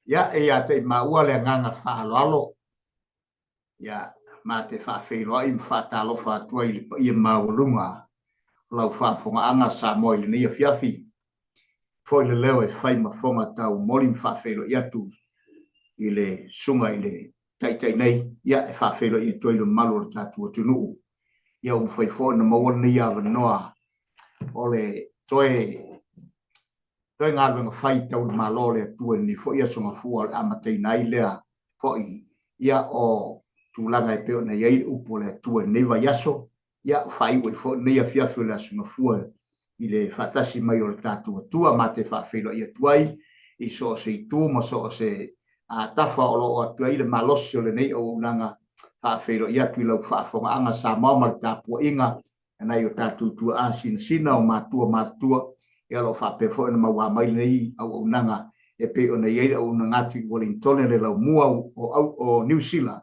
Ya ia te maua le nganga whaalalo. Ya ma te whawhiroa i mwhatalo whatua i maurunga. Lau whafonga anga sa moi le nia fiafi. Foi le leo e whai mawhonga tau mori mwhawhiro i atu. I le sunga i le taitai nei. Ia e whawhiro i toi le malu le tatua tunuu. Ia umwhaifo na maua ni awa noa. O le toi Toi ngā runga whai tau malo le tua ni fo ia songa fua le amatei nai lea fo ia o tūlanga e peo na iei upo le tua ni wa yaso ia whai ui fo ni a fiafu le songa fua i le whatasi mai o le tātua tua ma te whawhelo ia tuai i so se i tū ma so se tafa o lo o tuai le malosi o le nei o unanga whawhelo ia tui lau whaafonga anga sa mauma le tāpua inga nai o tātua tua a sina o mātua ia lo fa pe fo na maua mai nei au nanga e pe ona ia au ngati Wellington le lau mua o New Zealand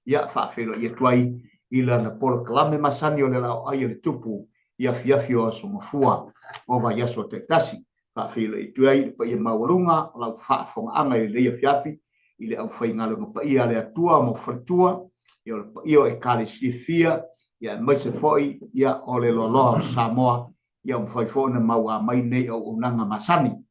ia fa felo ia tuai ila na Port Kalame masani o le lau ai le tupu ia fiafio so mafua o va yaso te tasi fa felo i tuai pa ia maulunga lau fa fo anga le ia fiafi ile au fai ngalo pa ia le atua mo fatua ia e kale sifia ia mai se foi ia o le lolo Samoa ia mwhaifo na maua mai nei o unanga masani.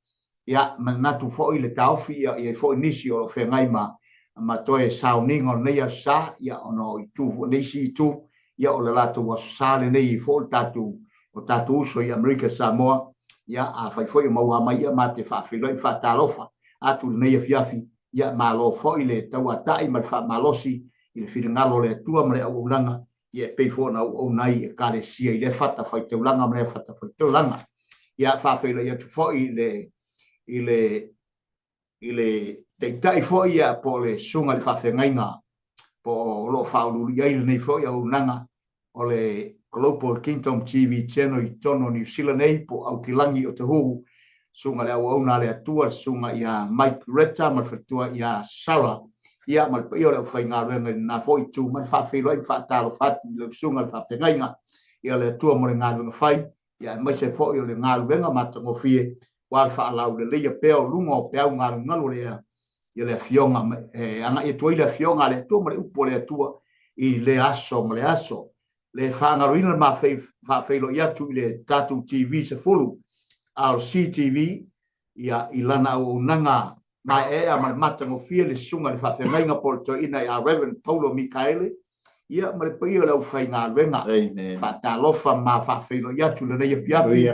ia manatu fo ile taufi ia fo nisi o fe ngai ma toe sauning o nei sa ia ono tu nisi tu ia o la tu wa sale nei fo tatu o tatu so ia America Samoa ia a fai foi mau mai ia mate fa filo fa talofa atu nei fiafi ia malo fo ile tawa tai mal fa malosi ile finangalo le tua male au langa ia pe fo na o nai e kale sia ile fata fai te langa male fata fai te langa ia fa filo ia tu fo ile te tai fo ia po le sunga le fa fengainga po lo fa lu ia nei fo ia unanga o le Global Kingdom TV channel i tono New Zealand ei po au kilangi o te hu sunga le au na le atua sunga ia Mike Retta ma fatua ia Sarah ia ma pe o fa nga renga na fo i tu ma fa filo i fa talo fa le sunga fa fengainga ia le atua mo le nga renga fai ia ma se fo i le nga renga ma to fie wa fa la le ia pe o lungo pe au nga renga lo le ia le fionga anga e toile fionga le tu ma le upo le atua i le aso ma le aso le whangaruina ma whawhailo ia tu le tatu TV se fulu al CTV ia ilana o nanga na ea ma matango fia le sunga le whawhengainga porto ina a Reverend Paulo Mikaele ia ma le paia lau whainga renga whatalofa ma whawhailo ia tu le neia piapi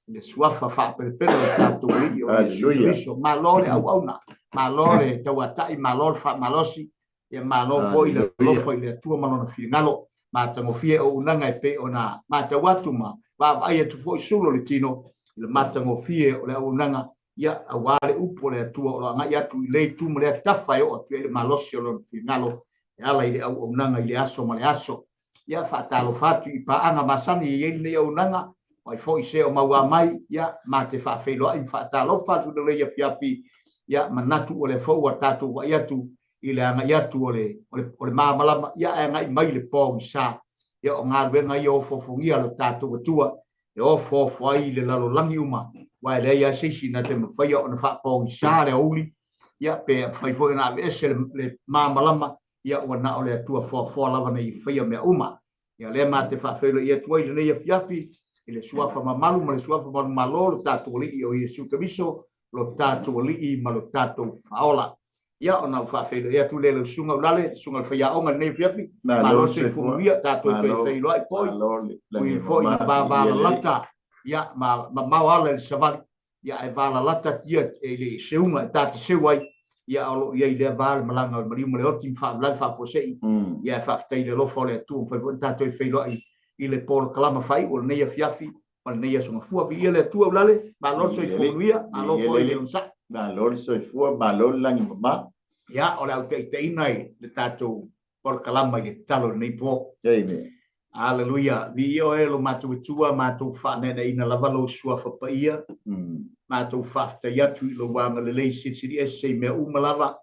le suafa whapelepele le tatu li o Yesu ma lore au auna ma lore tawatai ma lore malosi ia ma lore foi le lofa i le tua malona whingalo ma tango fie o unanga e pe ona ma ta watu ma va ai tu foi sulo le tino le matango fie o le unanga ia awale upo le tua o nga ia tu le tu mo le tafa o tu le malosi o le finalo e ala ile o unanga ile aso ma le aso ia fatalo fatu i pa anga masani i le unanga o foi se o maua mai ia ma te fa felo ai fatalo fatu le ia fiapi ia manatu o le fo wa tatu wa ia tu ile anga ia tu ole mama ia anga mai le po sa ia o nga venga ia o fofongia le tatu tua e o fo ai le lalo langi uma wa le ia sisi na te mafai o na fa po sa le uli ia pe fai fo na esel le mama lama ia o na ole tua fo lava nei fai me uma ia le ma te fa felo ia tu ile ia fiapi ile suafa mamalu ma le suafa malo tatu li o Yesu Kristo lo tatu li ma lo tatu faola ia ona fa felo ia tu le sunga ulale sunga fa ia onga nei fiapi ma lo se fu ia tatu te felo ai poi ui foi na ba lata ia ma wala le savali ia e vala lata ia ele seunga tatu sewai ia alo ia ile val malanga mari mo le otim fa blan fa fosei ia fa tei le lo fole tu fa tatu felo ai ile por kalama fai o nei fiafi o nei sunga fu ia le tu ulale ma lo se fu ia alo foi le unsa na lor so fu ma lor langi mama ya o la te inai le tatu por kalama i talo nei po amen haleluya vi o elo matu tua matu fa ne ina lavalo sua fa paia matu fa te ya tu lo wa ma le si esse me u malava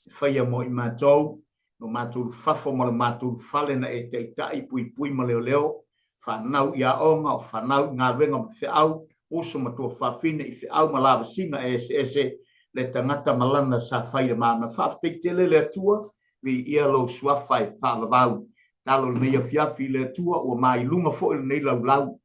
fa ya mo i matu no matu fa fo mo matu fa le na e te tai pui ma leo fa nau ya onga fa nau nga venga fe au uso matu fa fine i fe au malava singa esse le tangata malana sa faile ma fa tele le tua vi ia lo sua fai pa lavau talo nei fiafi le tua o mai lunga fo nei lau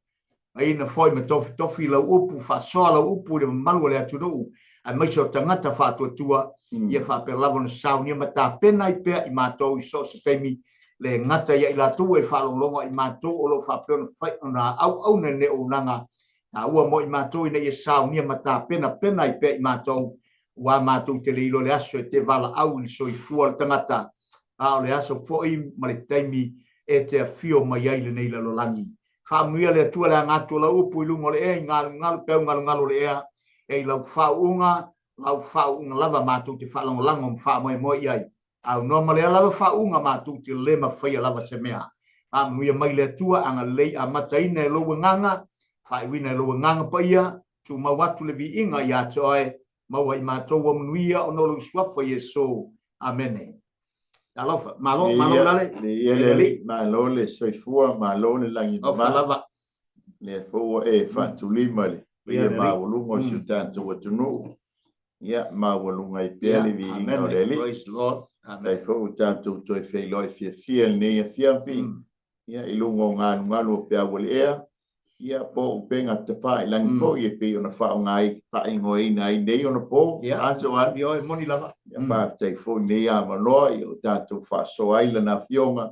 ai na foi me tofi la upu fa sola upu le malu le atu no a mai so tangata fa tua ia fa pe lavon sau ni mata pena i pe i mato i so se temi le ngata ia la tu e fa longa i mato o lo fa pe fai na au ne o nanga na ua mo i mato i nei sau ni mata pena i pe i mato wa matou te leilo le aso e te vala au li so i fua tangata a le aso fo i male taimi e te fio mai ai le nei la lolangi fa muia le tua le ngatu la upu i lungo le e ngal pe ngal le e lau faunga lava matou te fa lango fa mo ai au no male lava faunga matou te le ma fai lava se mea a muia mai le tua anga le a mataina lo nganga fa wina lo nganga pa ia tu ma watu le vi inga ya toe mau ai matou o mnuia o nolu swapa Yesu amen alofa malo lale le malo le soifua malo le langi ma le fo e fatulima le ia ma volungo si tanto watuno ia ma volunga i pele vi inga le praise Lord amen fo tanto to fe lo fie ne fia ia ilungo ngalu pe avole ia po penga te fa lang fo ye pe ona fa ngai fa ngoi nai nei ona po aso a yo moni lava ya fa te fo nei a maloi o tato fa so ai la na fionga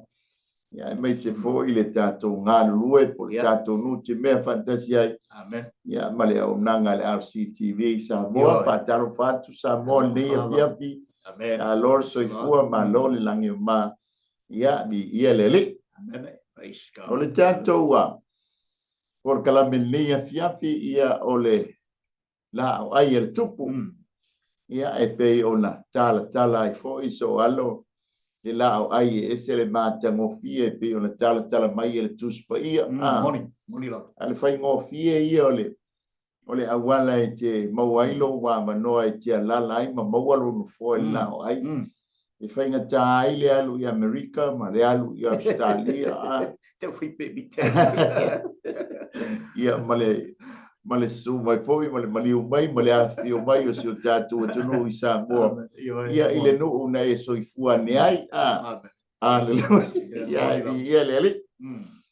ya mai se fo ile tato nga lue po tato nu te me fantasia amen ya male o nanga le RCTV sa mo pa taro fa tu sa mo nei ya pi amen a lor so fu ma lo le lang ma ya di ia lele amen praise o God le tato wa por kala milia fiafi ia ole la o ai el tupu ia e pe ona tala i fo iso alo le la o ai ese le mata ngofie pe ona tala mai el tuspa ia moni lo ale fai ngofie ia ole awala e te mawailo wa manoa e te la lai ma mawalo no fo la o ai e fai nga tai le alu i Amerika ma le alu i Australia te fui baby ia male su mai foi male mai male a fio mai o se tatu o tunu i sa mo ia ile no una e so i fua ne ai ia le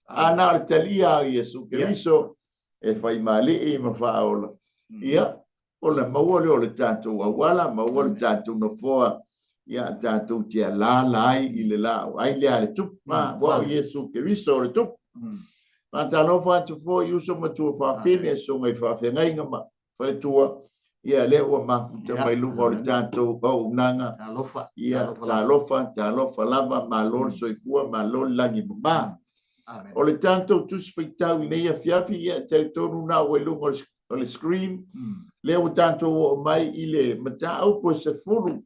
ana talia Yesu Cristo e fai male e ma fa ola ia ola mawole o le tatu wala mawole tatu no foa ia tatu tia la lai ile la ai le ale tup ma wa Yesu Cristo le tup Matalo fa tu fo yuso ma tu fa pine so mai fa fe ngai ngama fa tua ia le o ma te mai lu o tanto o nanga alofa ia ta lofa lava ma lor so i fu ma lor langi ba o le tanto tu spettau in ia fiafi ia te tonu na o lu o le screen le o tanto o mai ile mata o po se furu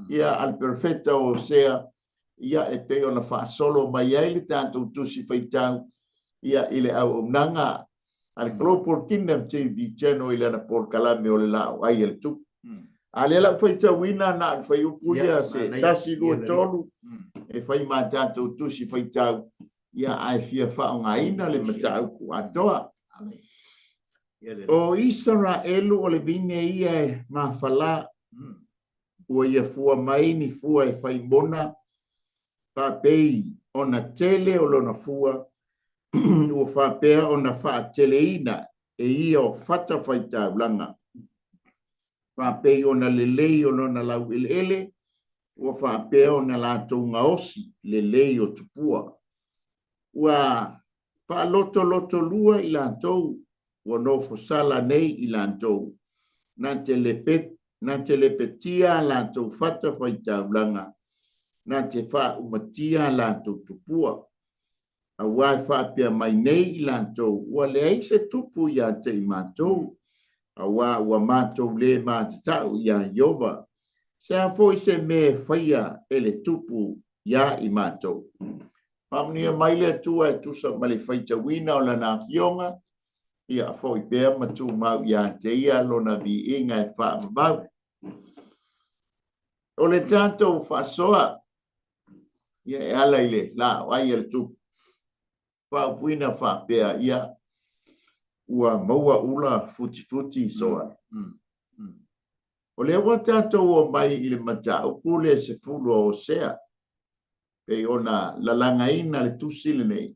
ia al perfetto o sea ia e pe ona fa solo mai ile tanto tu si spettau ia ile au nanga al global kingdom TV channel ile na por kalame o la ai el tu ale la foi tawina na foi upuia se tasi go tolu e foi mata tu si foi tau ia ai fia fa nga ina le mata ku atoa o Israel o le vine ia ma fala o ia fua mai ni fua e fai bona pa pei ona tele o lona fua o fa pea ona fa teleina e ia o fata faita blanga fa pe ona lelei ona la ele o fa pea ona la tonga osi lelei o tupua wa fa loto lua ila tou o no fosala nei ila tou na telepetia la tou fata faita blanga na te fa umatia la tou tupua a wifi pia mai nei lanto wa le se tupu ya te mato a wa mato le mata ya yova se a foi se me faia ele tupu ya i mato pamnia mai le tu e tu sa male faita wina o la na fionga ia foi pia matu mau ya te ia lo na vi inga e fa ba o le tanto fa soa ia ala ile la wa ia le tupu fa puina fa pea ia ua maua ula futi soa o le wa tato o mai ile mata o pule se fulu o sea pe ona la langa ina le tusile nei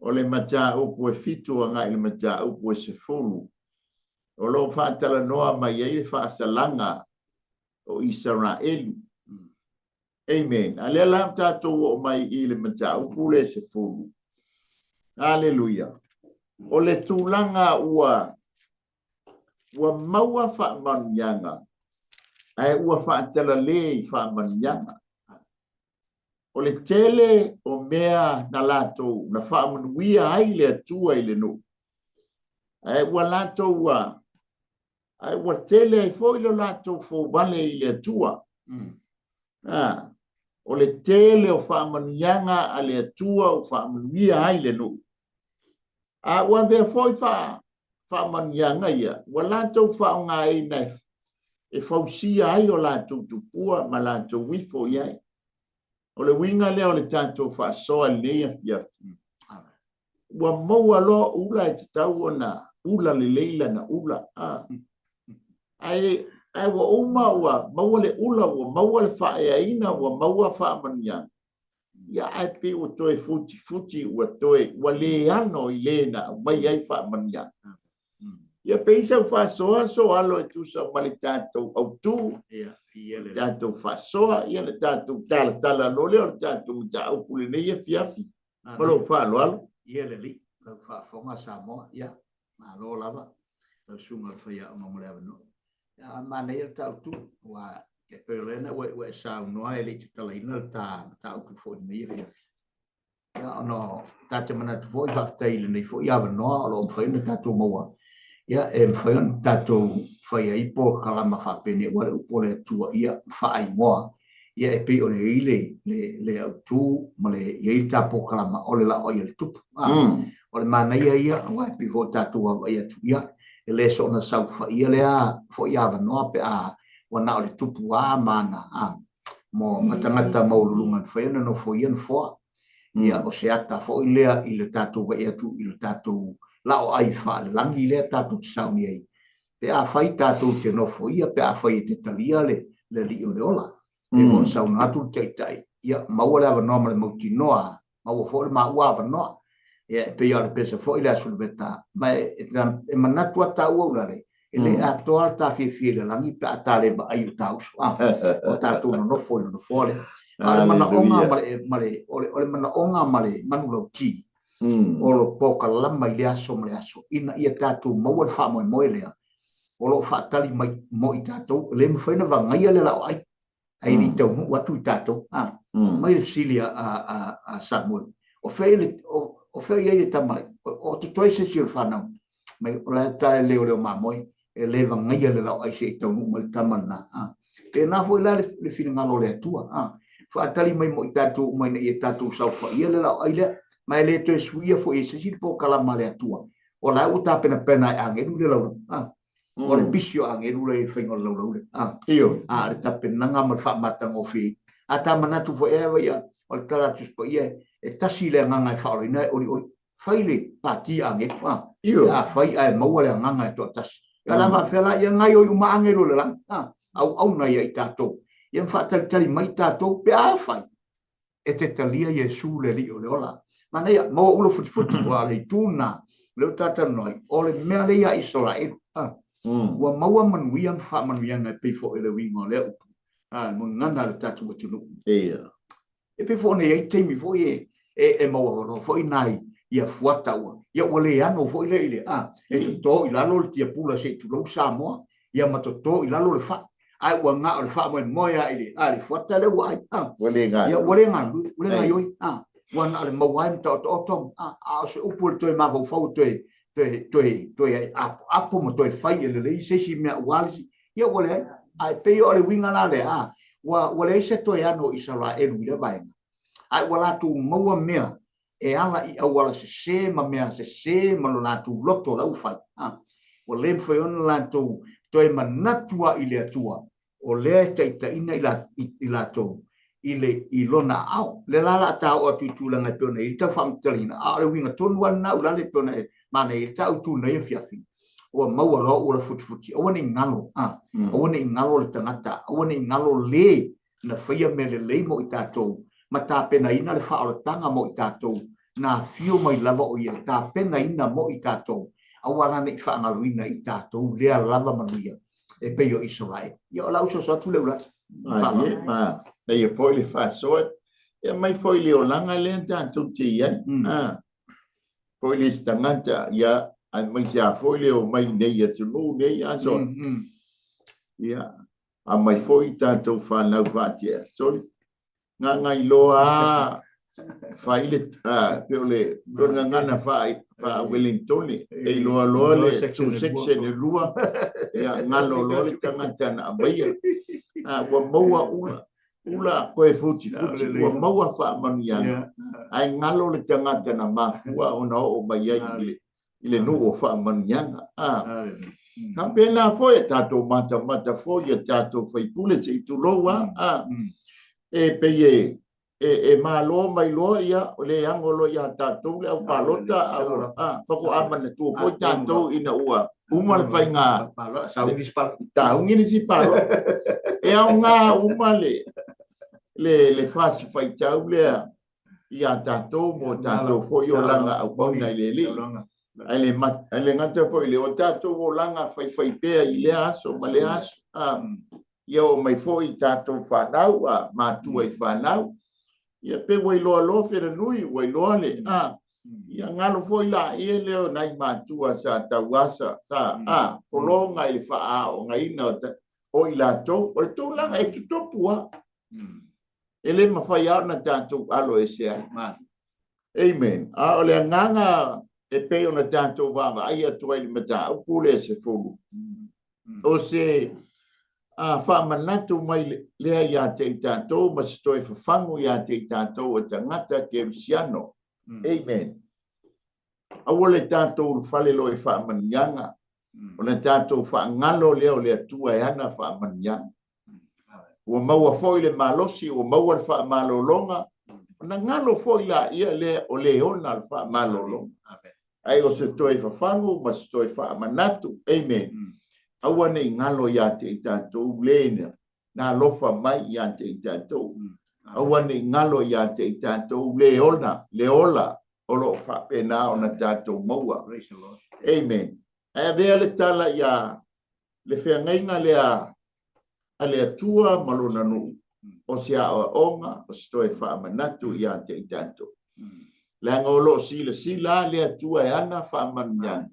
o le mata o pu fitu anga ile mata o pu se fulu o lo fa tala noa mai ile fa salanga o Israel amen ale la tato o mai ile mata o pule se fulu Hallelujah. O le tūlanga ua maua wha manianga. Ai ua wha tala le i wha manianga. O le tele o mea na lato na wha manuia ai le atua i le no. Ai ua lato ua. Ai ua tele ai fo ilo lato fo vale i le atua. O le tele o wha manianga a le atua o wha manuia ai le no. Wa ve foi fa manianga ia wala to fa ngai na e fausia ai o la tu pua ma la tu wifo ia o le winga le o le tanto fa so le fia wa mo lo ula te tau ona ula le leila na ula ai wa uma wa mo le ula wa mo le fa ina wa mo fa manianga ia ai pe o toe futi o toe wa le ano i le na mai ai fa mania ia pe sa fa so alo tu sa malitato au tu ia le tato fa so ia le tato tala no le tato ta o pule ne ia fiafi malo fa lo ia le li fa fonga sa mo ia ma lo lava la sunga fa ia mo mo le no ya ma ne ta tu wa ke pelena we sa no ai le tala ina ta o fo ni ia ya no ta te mana tu foi va taile nei fo ia no lo fa ina ta tu mo ia fa ta tu fa ia ipo kala ma fa pene wa o le tu ia fa ai mo ia e pe o le le tu ma le ia ta po kala ma o le la o ia le tu o le mana ia wa pe vo ta tu wa ia tu ia le so na sa fa ia le a fo ia no pe a wa na o le tu wa mana mo matangata mo lungan fa ia no fo ia fo ia o se ata fo ilea i le tatu wa ia tu i le tatu la o ai fa le langi le tatu sa ni ai pe a fai tatu te no fo ia pe a fai te talia le li o le ola e kon sa una tu te tai ia ma wala va no ma mo ti noa ma wo fo ma wa va no ia pe ia le pesa fo ile asul beta ma e manatu ata u la le ele a toa ta fi le langi pe ata le ba ai tau o tatu no fo le ale mana onga male ole mana onga male manulo ti o lo poka lama i le aso ina ia tatu mau al fa mo le o lo fa tali mai mo i tatu le mo faina va ngai le la ai ni tau watu tatu mai silia a Samuel o fe ia ta mai o te toise sil fa na mai la ta le ma moi e le va ngai le la ai se tau mo tamana pe na foi la le fina ngalo le tua fa tali mai mo tatu mai ne tatu sa fa ia le la ai mai le to suia fo ese sil po kala male tua o la uta pena angelu le la o le pisio angelu le fingo le io le ta pena nga fa mata ngo fi ata manatu fo ia o le tala tus po ia e tasi le nga fa o ina o faile pati angelu io fai ai mo le nga to tas ala va fela ia ngai o ma angelu le la au na ia tatu ia fa tali mai tatu pe a fai e te talia Yesu le li o le ola mana ia mo ulo futi wa le tuna le tata noi o le mea le ia Israel wa maua manuia fa manuia na pe fo ele wingo le mo ngana le tatu tunu e pe fo ne te mi fo e mo no fo nai ia fuata wa ia wale ano fo ile e to i lalo le tia pula se tu lo sa mo ia matoto i lalo le fa ai wa nga le fa mo moia ile ali fuata le wa wale nga yo wana le mawai to se upul to ma vo fo to apo mo to fai le se si me wali ia wale ai pe o le winga la le wale se to ya no Israel le vai ai wala tu maua mea e ala i awala se ma mea se ma lo na tu loto la ufai wale foi on la to manatua ile atua o le taita ina ila to i lona au le lala ta o tu la ngai pone i ta fam talina a le winga ton wan na ula le pone mana i ta tu nei fiafi o mau lo o le futi o ni ngalo o ni ngalo le tangata o ni ngalo le na fia me le mo i tato ma ta pena ina le fa o tanga mo i tato na fio mai lava o ia ta pena ina mo i tato a wala nei fa ngalo ina i tato le lava manuia e pe yo Israel yo la uso so tu le ula ma e foi le fa so e mai foi le olanga le tanto ti foi le stanganta ya ai mai sia foi le o mai nei tu no nei a so ya a mai foi tanto fa na vatia so nga loa fai le pe le nga na fai fa Wellington e lo le section e lua ya nga lo le tanganta na baia wa maua ula koe futi wa maua fa manuia ai ngalo le tangata na mafua ona o mai ai ile no o fa manuia ka pena foi tato mata foi tato foi pule se tu loa e peye e malo mai lo ia le angolo ia tato le palota fa ko amane tu foi tato ina ua uma le fai nga taungi ni si palo e au nga uma le fasi fai tau le ia tātou mo tātou foi o langa au pauna i le li. Ai le ngata foi le o tātou o langa whai pēa i le aso, ma le aso. Ia o mai foi tātou whanau, mātua i whanau. Ia pe wai loa loa whira nui, wai loa le. Ia ngalo foi la ia leo nai mātua sa tauasa sa kolonga i le wha o ngaina o i la tau. O le tau langa e tutopua. Ele mawhai au na tātou alo e se ai. Amen. O le nganga e pe o na tātou wawa ai atua i le mata au pule e se fulu. O se whamanatu mai lea ia te i tātou ma se toi whawhangu ia te i tātou o tangata ke usiano. Amen. Awole tātou whale lo e whamanianga. O le tātou whangalo leo le atua e ana whamanianga. Ua maua foi le malosi, ua maua le wha malolonga. Na ngalo foi la ia le o le ona le wha malolonga. Ai o se toi whawhangu, ma se toi wha manatu. Amen. Aua nei ngalo ia te i tātou lena. Nā lofa mai ia te i tātou. Aua nei ngalo ia te i tātou le ola. O lo wha pena o na tātou maua. Amen. Ai vea le tala ia le whengainga lea a le atua malona nuu. O se a onga, o se toi wha manatu ia te i tātou. Le anga o lo sila le atua e ana wha manyan.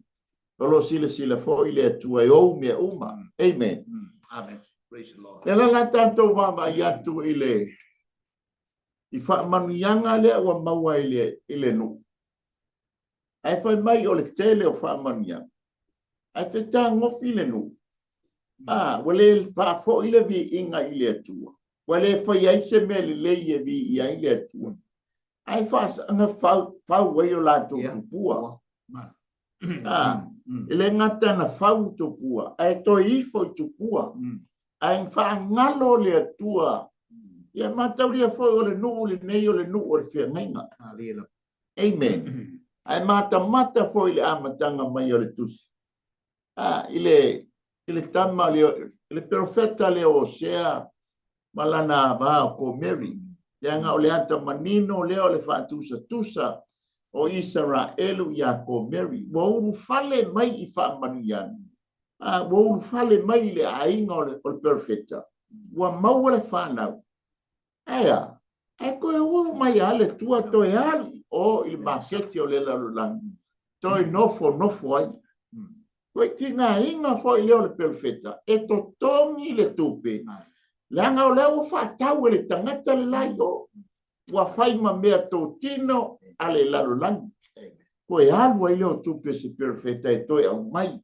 O lo sila fo i le atua e ou mea uma. Amen. Amen. Praise the Lord. Le la tātou mama i atu i le i wha manuyanga le ua maua i le nuu. Ai whai mai o le tele o wha manuyanga. Ai whai tā ngofi le nuu. Wale fa fo ile vi inga ile atua. Wale fa ia se mele le ia vi ia ile atua. Ai fa nga fa we o la to pua. Ile ngata na fa to pua. Ai to I fo to pua. Ai fa ngalo le atua. Ia mata ria fo o le no le nei o le no o le fia ngainga. Amen. Ai mata fo ile amatanga mai o le tusi. Ile tama le profeta le Osea malana va ko Mary. Yanga o le ata manino le o le tusa o Israelu ya ko Mary. Wo uru fale mai I fa manian. Wo uru fale mai le ainga o le profeta. Wa mau le fana. Ea, ko e uru mai ale tua to e ali o il maseti o le lalulang. To nofo ai. Koe tina inga foi leo le perfeta. E to tongi le tupe. Langa o leo whatau le tangata le lai o. Wa fai ma mea to tino ale lalo langi. Koe alua I leo tupe se perfeta e toi au mai.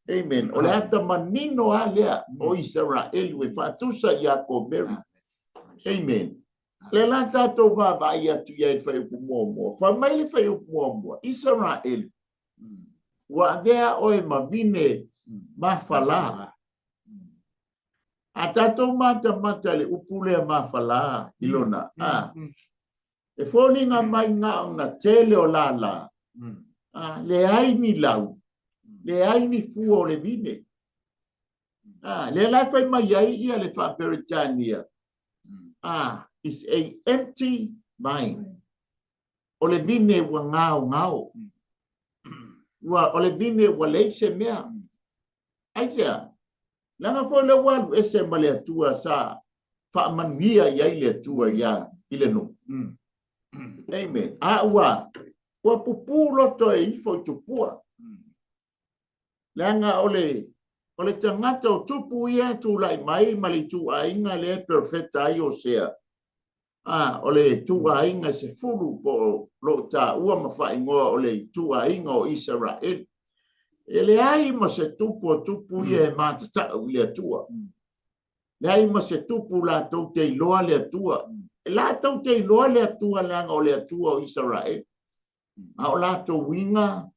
Amen. O le ata manino a lea o Israelu e whatusa ia ko Mary. Amen. Le la tato vava ia tu ia e whai upu mua. Wha mai le whai upu mua. Israelu. Wa vea oe mavine mafala. A tatou mata le upule mafala ilona. E fōninga mai ngā na tele o lala. Le aini lau. Le aini fua o le vine. Le lai fai mai ai ia le wha Peritania. It's a empty mind. O le vine wa ngao. O le vine wa leise mea. Aisea. Langa fo le walu ese male atua sa wha manuia iai le atua ia ile no. Amen. Wa pupu loto e ifo tupua. Langa ole tangata o tupu ia tu lai mai mali tu ainga le perfecta ai o sea. Ole tu ainga se fulu po lo ta ua mawhai ngoa ole tu ainga o Israel. Ele ai ma se tupu ia e mata le atua. Le ai ma se tupu la tau te iloa le atua. La tau te iloa le atua langa o le atua o Israel. O la tau winga,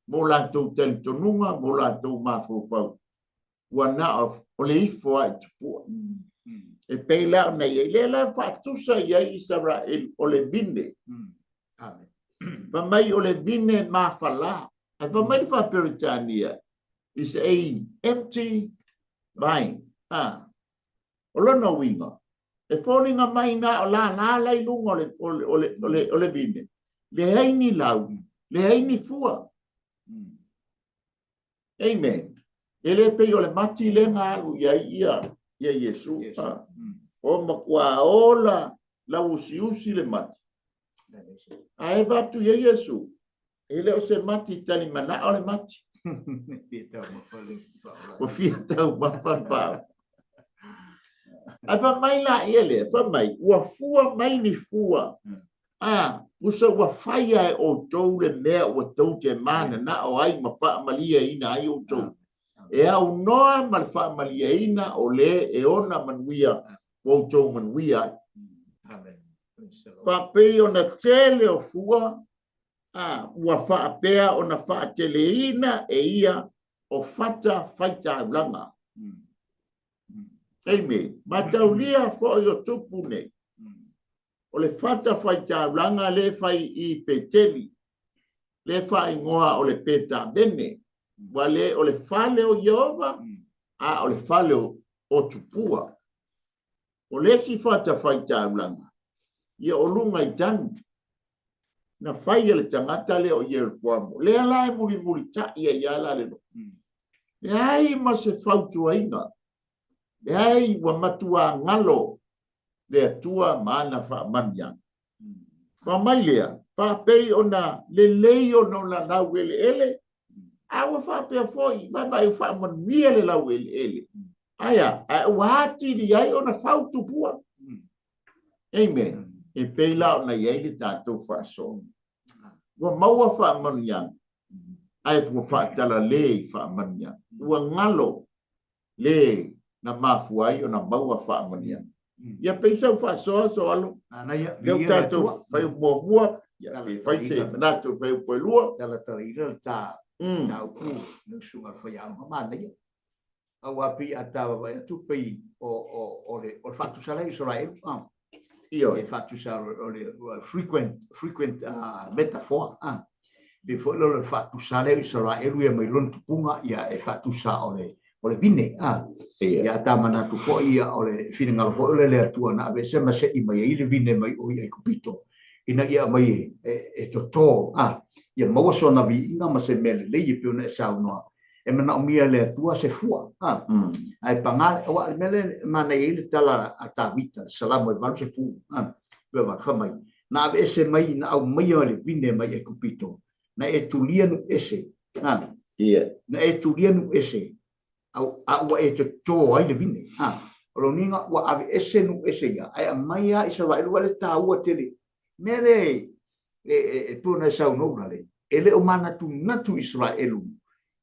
mo la tau telitonunga, mo la tau mafufau. Wana o le ifo ai tupua. E pei lao nei, e le la whatusa ia Israel o le vine. Pa mai o le vine mafala. E pa mai wha Peritania is a empty mind. O lona winga. E fōringa mai na o la lai lunga o le vine. Le haini lau, le haini fua. Amen. Ele pe o le mati le ngalu ia Yesu. O makua ola la usi le mati. A e vatu ia Yesu. Ele o se mati tali mana o le mati. O fia tau mapapa. Ava mai la ele, ava mai. Ua fua mai ni fua. Usa ua faia e o tou le mea ua tau te mana na o ai ma wha malia ina ai o tou. E au noa ma wha malia ina o le e ona manuia o tou manuia. Pape o na tele o fua, ua wha pea o na wha tele ina e ia o fata faita langa. Amen. Mataulia fo i o tupu nei. O le fata faita langa le fai i peteli. Le fai ngoa o le peta bene. Wale o le fale o Yehova. O le fale o tupua. O le si fata faita langa. Ia o lunga i tanu. Na fai le tangata le o Yerukwamo. Le ala e muri ta ia ala le no. Le ai ma se fautu ainga. Le ai wa matua ngalo. Le atua mana fa manya. Fa mai lea. Fa pei ona le leio no la lau ele. Awa fa pea foi. Vai fa manuia le lau ele. Aya. Wahati li ai ona fautu pua. Amen. E pei la ona iai le tātou fa so. Wa maua fa manya. Ai fa tala le fa manya. Wa ngalo le na mafuai o na maua fa manya. Ia pensa fa so alo. Leu tātou fai mua. Ia fai se manatou fai poelua. Tala tarira ta upu no sunga fai ama mana ia. Au api atawa vai atu pei o le fatu sala Israel. Io e fatu sala o le frequent metaphor. Before lo fatu sala Israel ia mai lon tupunga ia e fatu sa o le vine ia tamana tu fo ia o le finanga fo le atua na ave se ma se i mai le vine mai o ia kupito ina ia mai e to ia mo so na vi inga ma se mele le ia puna sa no e mana o mia le atua se fua ai panga o mele mana ile tala ata vita salamo e va se fu pe va fa mai na ave se mai na o mai o le vine mai e kupito na e tulianu ese ia na e tulianu ese au e to ai le vine o ninga wa ave ese nu ese ya ai mai ia Israel wale ta ua tele mere e puna sa no le ele o mana tu natu Israel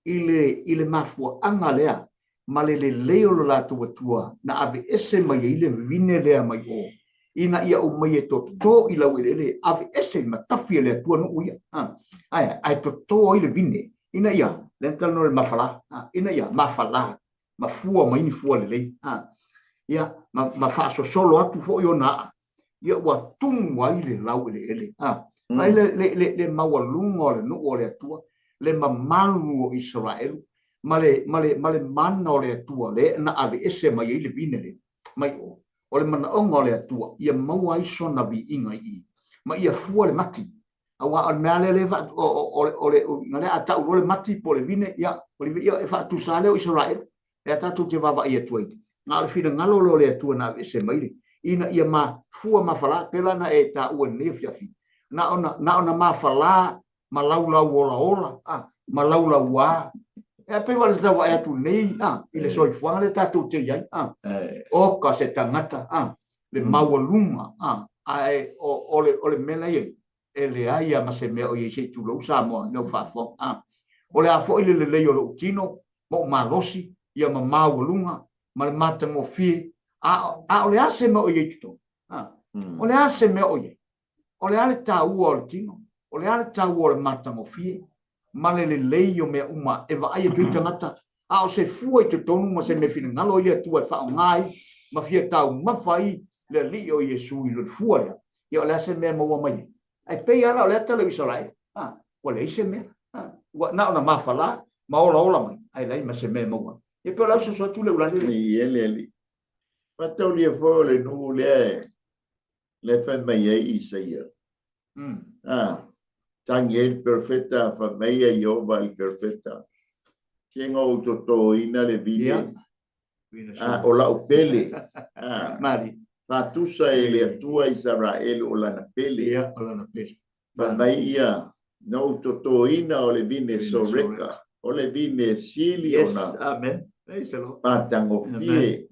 ile mafua anga lea male le leo la tua na ave ese mai ile vine lea mai o ina ia o mai to ila wele ave ese matafi le tua no ia ai to ile vine ina ia lental no le mafala ina ia mafala mafua mai ni fua le ia ma fa solo atu fo yo na ia wa tung wa ile lau ele mai le mawalungo le no ole atua le mamalu o Israel male mana ole atua le na ave ese mai ile vinere mai o le mana onga ole atua ia mau ai sona vi inga i ma ia fua le mati awa on male le va ole ngale ata o le mati po le vine ia e fa tu sale o Israel e ata tu te va ia tuai na le fina ngalo lo le atua na ese mai ina ia ma fua ma fala pela na e ta o ne fiafi na ona ma fala ma laula ola malaula wa e pe wala da wa tu nei ile so fuanga le tatu te ia o ka se tangata le mawalunga ai ole mena ye ele ai ma se me o ye se tu lo sa mo no fa fo ole a fo ile le yo lo tino mo malosi ia ma mawalunga ma mata mo fi ole a se me o ye tu ole a se me o ye ole ale ta u o tino ole ale ta u o mata mo fi male le leio me uma e va ai tu tangata o se fu e te tonu ma se me fina ngalo ia tu e fa ngai ma fia tau ma fai le li o Yesu i le fu ia ia le se me mo mai ai pe ala le televisor ai ole se me na ma fala ma ola mai ai lai ma se me mo e pe la so tu le ula ele Fatau lia fo le nu le fa mai Isaia. Tangi perfetta fa mai Jehova il perfetta. Tienga o toto ina le vide. O la upele. Mari. Fatusa ele tua Israel o la na pele. O la na pele. Fa mai ia no toto ina o le vine soreka. O le vine sili o na. Amen. Patango fie.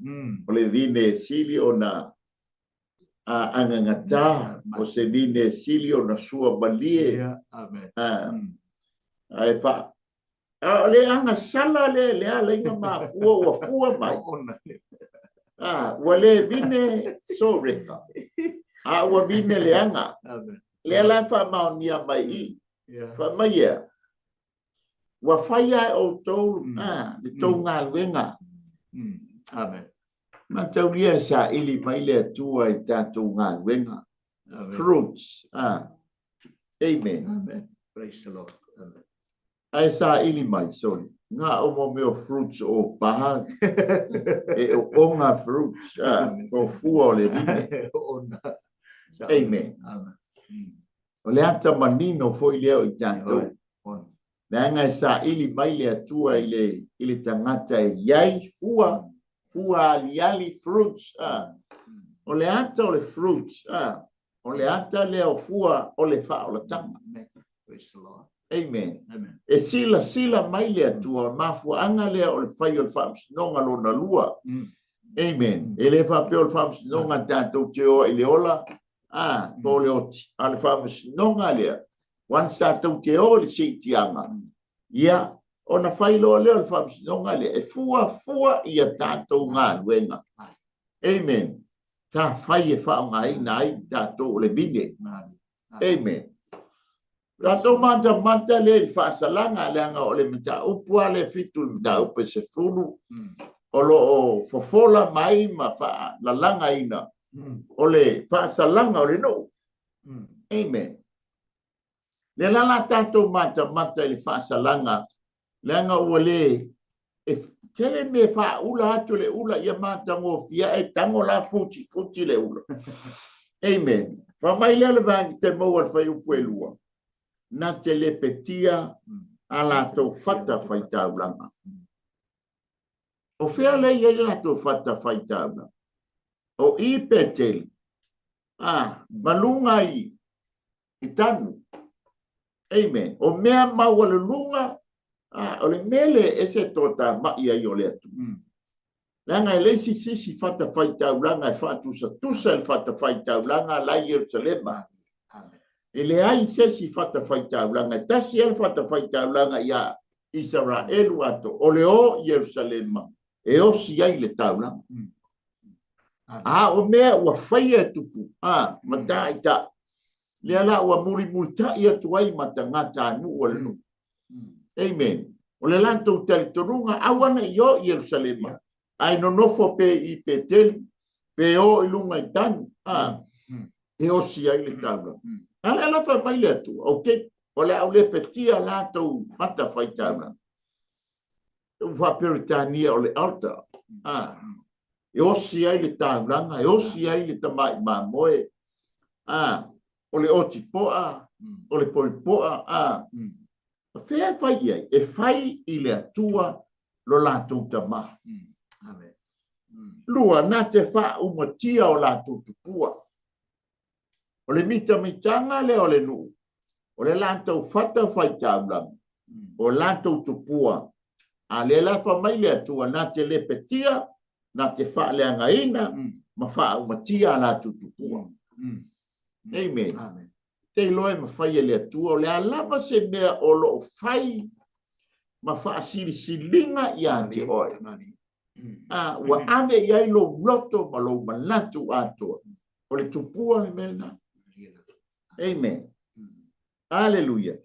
O le vine sili o na. Angangata o se vine sili o na sua balie. Amen. Ai fa. Le anga sala le ala inga ma fua mai. Wale vine soreka. Wa vine le anga. Le ala fa maonia mai. Fa mai ya. Wa faya o tau le tau ngā luenga. Amen. Ma tau lia sa ili mai le tua I tātou ngā luenga. Fruits. Amen. Amen. Praise the Lord. Amen. Ai sa ili mai, sorry. Ngā omo meo fruits o paha. E o onga fruits. O fua o le vine. Amen. O le ata manino foi leo I tātou. Nanga sa ili mai le atua ile tangata yai fua ali fruits o le ata o le fruits o le ata le o fua o le fa o le tanga. Amen. E sila mai le atua mafua anga le o le fai o le fams nonga lo na lua. Amen. E le fa pe o le fams nonga tātou te o ile ola po le oti a le fams nonga le wan sa tau te o le seitianga. Ia, ona whailo leo le whamsinonga le, e fua ia tātou ngā luenga. Amen. Tā whai e whaonga ina ai tātou le bine. Amen. Tātou manta le whaasalanga le anga o le mita upua le fitu le mita upe se furu. O lo o fofola mai ma wha la langa ina. O le whaasalanga o le no. Amen. Le lala tātou mata le whaasalanga, le anga ua le, e tele me wha ula atu le ula ia mata ngō fia e tango la futi le ula. Amen. Wha mai lea le vangi te maua whai upu e lua. Na te le petia a la tau whata whai taulanga. O whea le ia la tau whata whai taulanga. O I petele. Malunga I tanu. Amen. O mea maua le lunga, o le mele e se tota mai ai o le atu. Langa e leisi sisi fata whai taulanga e tusa le fata whai taulanga la Yerusalema. E le ai sisi fata whai taulanga, e tasi el fata whai taulanga ia Israel ato, o le o Yerusalema, e o si ai le taulanga. O mea ua whai e tupu, mata i ta. Le ala ua muri ta ia tuai matangata anu o le nu. Amen. O le lantou talitorunga awana I o Yerusalema. Ai no nofo pe I peteli, pe o ilunga I tanu. E o si ai le taula. Ala fa mai le atu. Ok. O le au le petia lantou mata fai taula. Ufa peritania o le alta. E o si ai le taulanga. E o si ai le tamai mamoe. O le oti poa, o le poi poa, Whea whai ai, e whai I le atua lo lātou tama. Lua nā te wha umatia o lātou tupua. O le mitanga le o le nu. O le lātou whata whai tāulang. O lātou tupua. A le la wha mai le atua nā te le petia, nā te wha le angaina, ma wha umatia lātou tupua. Amen. Te loe ma whai e le atua, o le alama se mea o lo whai ma wha silinga I a te oi. Wa ave iai lo loto ma lo manatu atua. O le tupua le mena. Amen. Alleluia.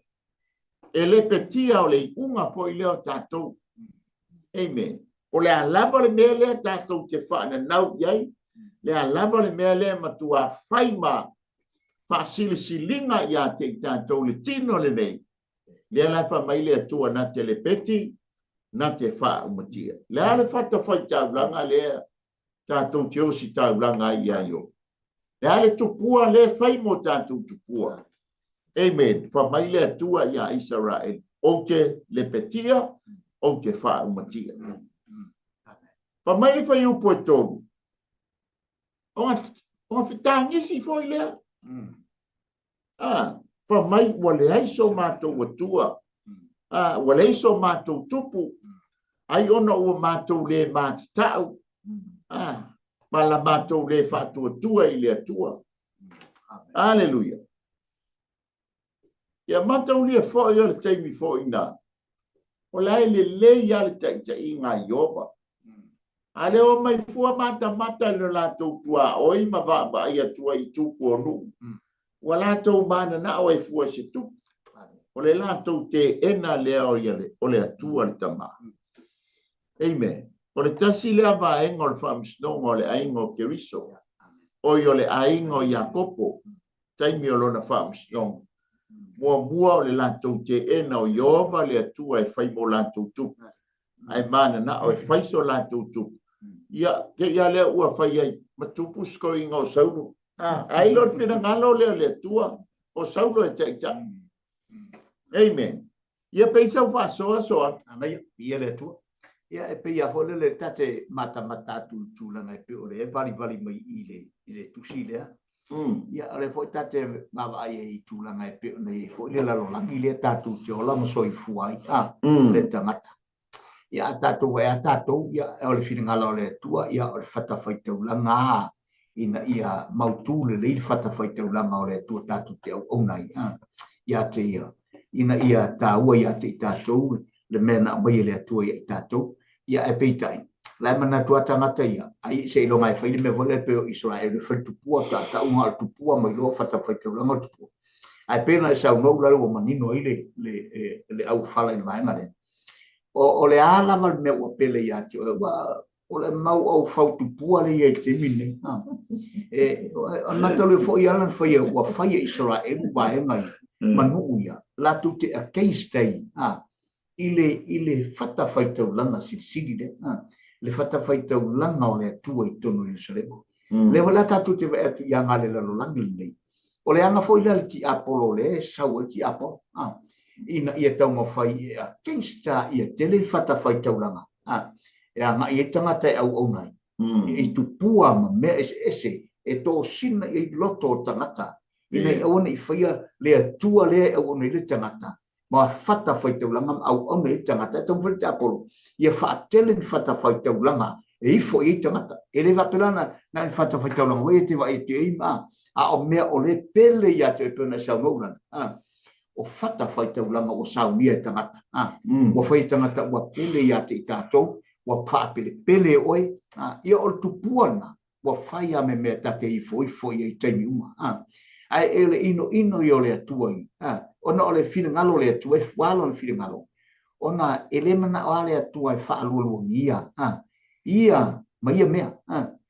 E le petia o le unga foi leo tātou. Amen. O le alama le mea lea tātou te whaana nau iai. Le alama le mea lea matua whai ma silinga ia te tātou le tino le nei. Le ala wha mai le atua na te le peti, na te wha umatia. Le ala whata whai taulanga lea tātou te o si taulanga ia yo. Le ale tupua le fai mo tātou tupua. Amen. Whamai le atua ia Israel. O te le petia, o te wha umatia. Whamai le fai upo e tonu. O nga whitangisi foi lea. Whamai wale aiso mātou atua. Wale aiso mātou tupu. Ai ona ua mātou le mātatau. Mala mātou le whātua i le atua. Aleluia. Ia mātou lia fōi o le teimi fōi nā. O lai le ia le taita i ngā ioba. Ale o mai fua mata le lātou tua oi ma vāba ai atua i tūku o nu. Wa lātou mana na o e fua se tupu. O le lātou te ena lea o le atua le tama. Amen. O le tasi lea vaenga o le whamsnonga o le ainga o Keriso. O le ainga o Iakopo. Taimi o lona whamsnonga. Mua o le lātou te ena o Iova le atua e whai mo lātou tupu. Ai mana na o e whaiso lātou tupu. Ia lea ua whai ai matupu sko inga o sauru. Ai lor whina ngalo lea le atua o sauru e teita. Amen. Ia peisau whasoa soa. Amai, ia le atua. Ia e pei a hole le tate mata tūlanga e pe o le e vali mai i le tusi lea. Ia le foi tate mawa ai e tūlanga e pe o le foi le lalolangi le tātou te ola mo soi fuai. Le tangata. Ia tātou e a tātou, ia o le whiringala o le atua, ia o le whatawhai taulanga ina ia mautū le leil whatawhai taulanga o le atua tātou te au nai. Ia te ia. Ina ia tāua ia te i tātou, le mena mai le atua ia i tātou, ia e peitai. Lai mana tua tangata ia, ai se ilonga e whaile me vole peo Israel, le whai tupua ta unga al tupua mai loa whatawhai taulanga o tupua. Ai pena e sau nou lalo o manino i le au whala i vaenga le. O le alama me ua pele ia te o le mau au whau tupua le ia i te mine. O nata le fo i alan whai ua whai Israel vaenga i. Manu ia, latu te a keistei, i le whatawhaitau langa siri le, le whatawhaitau langa o le atua i tono i Salemo. Le wala tatu te wai atu i anga le lalo langi nei. O le anga fo i lali ti Apollo le, sau ti Apollo, ina ia taunga whai i a keista i a tele whatawhaitau langa. E anga i e tangata e au nai. I tupua ma mea ese, e tō sina i loto tangata. Ina i awana i whaia le atua le awana i le tangata. Ma whata whaitaulanga au auna i tangata. E tau whaita Apollo. Ia whaatele ni whata whaitaulanga. E ifo i tangata. E le wapelana na i whata whaitaulanga. Wai te wa e te eima. A o mea o le pele i atu e pēna sau maurana. O whata whaitaulanga o sau nia i tangata. O whai tangata ua pele i atu i tātou. Ua pāpele pele oe. Ia o le tupuana. Ua whai a me mea tate ifo i e taimi uma. Ai ele ino i o le atua i. Ona o le whiringalo le atua e whalo le whiringalo. Ona ele mana o le atua e whaalua ia. Ia, ma ia mea.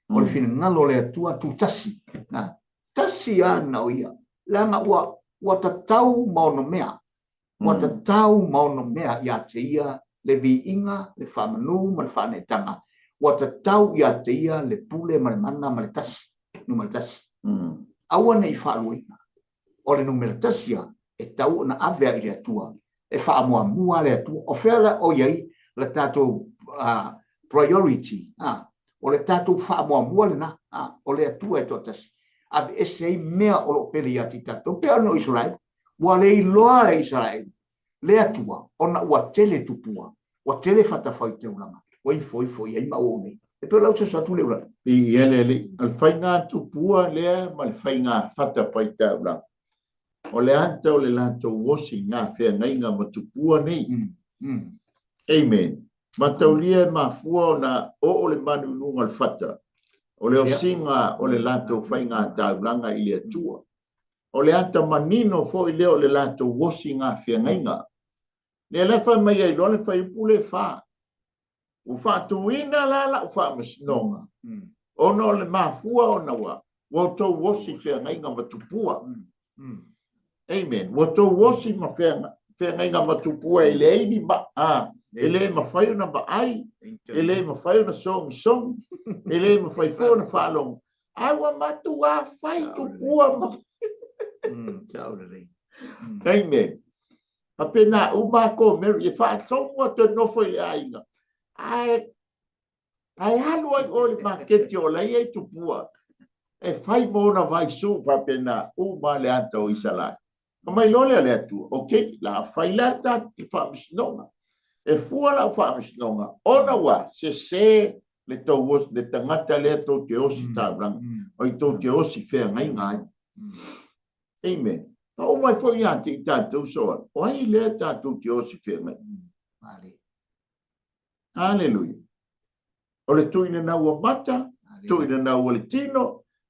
O le whiringalo le atua tu tasi. Tasi ana o ia. Langa ua tatau maono mea. Ua tatau maono mea ia te ia le vi inga, le whamanu, ma le whanetanga. Ua tatau ia te ia le pule ma le mana ma le tasi. Numa le tasi. Awana i whaaluina. O le numera tasia e tau na avea i le atua. E whaamua mua le atua. O whela o iei le tātou priority. O le tātou whaamua mua le na. O le atua e tō tasi. Ave esei mea o lo peli ati tātou. Pea no Israel. Wa le iloa le Israel. Le atua. Ona ua tele tupua. Ua tele whatawhai te ulanga. Wa ifo iei mao nei. E peo lau sa tu le ulanga. I ele al whainga tupua lea ma le whainga whatawhaita ula. O le anta o le lanto wosi ngā whea ngainga ma tupua nei. Amen. Ma taulia ma fua o na o le manu nunga al whata. O le osinga o le lanto whainga taulanga i le atua. O le anta manino fo i leo o le lanto wosi ngā whea ngainga. Ne le whai mai ai lo le whai pule whaa. U whaatuina lala u whaamasnonga. Ono le mafua o nawa. Wato wosi whea ngainga matupua. Amen. Wato wosi ma whea ngainga matupua i le eini ma. ele ma fai na ba ai ele ma fai na song ele ma fai fo na falong awa matua fai tu pua ma amen apena uma ko mer e fa tonga te no foi ainga ai halu ai ole maketi o lai e tu pua e fai mona vai su pa pena uma le anta o isala mai lole le tu okay la fai la ta fa misnonga e fua la fa misnonga ona wa se le to was le tangata le to ke o si ta bran o to ke o si fe ngai ngai amen o mai foi anti tanto so o ai le ta to ke o si fe ngai hallelujah o le tu ina na wa mata tu ina na wa le tino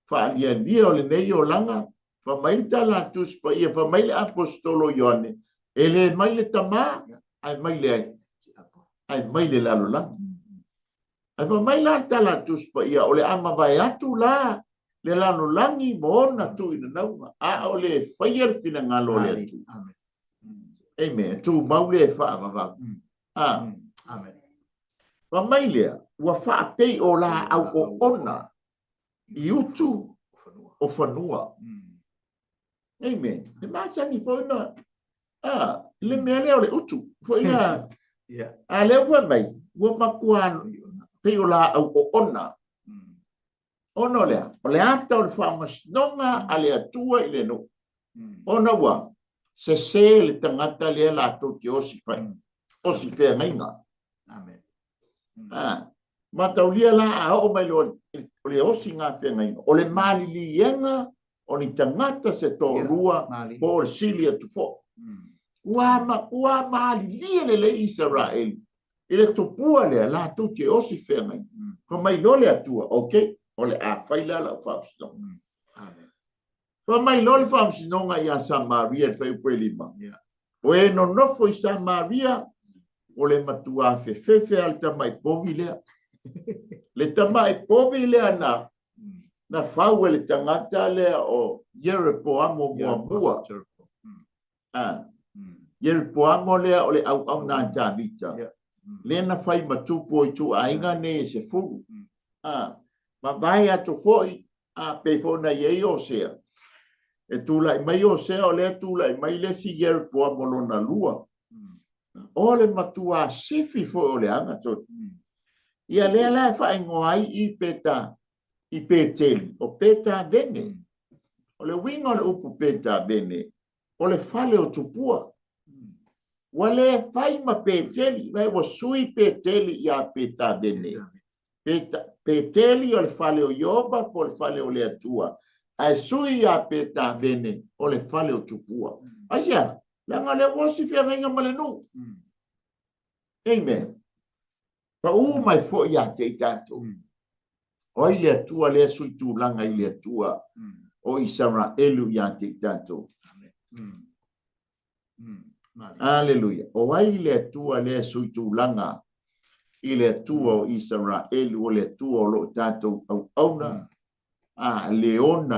fa alia dia o le nei o langa fa mai tala tu spa ia fa mai le apostolo Ioane ele mai le tama ai mai le lalo la ai fa mai la tala tu spa ia o le ama vai atu la le lalo langi bona tu ina na a o le fire fina ngalo le tu amen tu maule fa va amen fa mai le wa fa pe o la au o ona iutu o fanua amen e masa ni foi na le mele o le utu foi na a le foi mai wo makuan pe o la o ona ono le ata o famas nonga ale atua ile no ona wa se le tangata le la to ki o si fai o si fe nga amen mataulia la o mai lo le o singa fe ngai o le mali lienga o ni tangata se to rua por silia tu fo wa mali le Israel ele to puale la tu ke o si fe ngai ko mai lo le atua okay o le a faila la fa amen ko mai lo le fa no ngai a Samaria fe pelima o e no foi Samaria o le matua fe alta mai povile le tama e povi le ana na faue le tangata le o Jeroboamo moabua Jeroboamo le o le au na Davita le na fai matupo i tu ainga ne se fu ma vai atu foi pe fona ye o sea e tu lai mai o sea o le tu lai mai le si Jeroboamo lo na lua o le matua sifi fo o le anga to ia lea la fa ngoai i peteli o peta bene o le winga le upu peta bene o le fale o tupua wale fai ma peteli vai wo sui peteli ia peta bene peteli o le fale o yoba po le fale o le atua ai sui ia peta bene o le fale o tupua asia la ngale wo si fia nga male no amen pa mai fo ia te tanto o ile tua le sui tu langa ile tua o Israel ia te tanto Hallelujah. O ile tua le sui tu langa ile tua o Israel o le tua o lo tanto au auna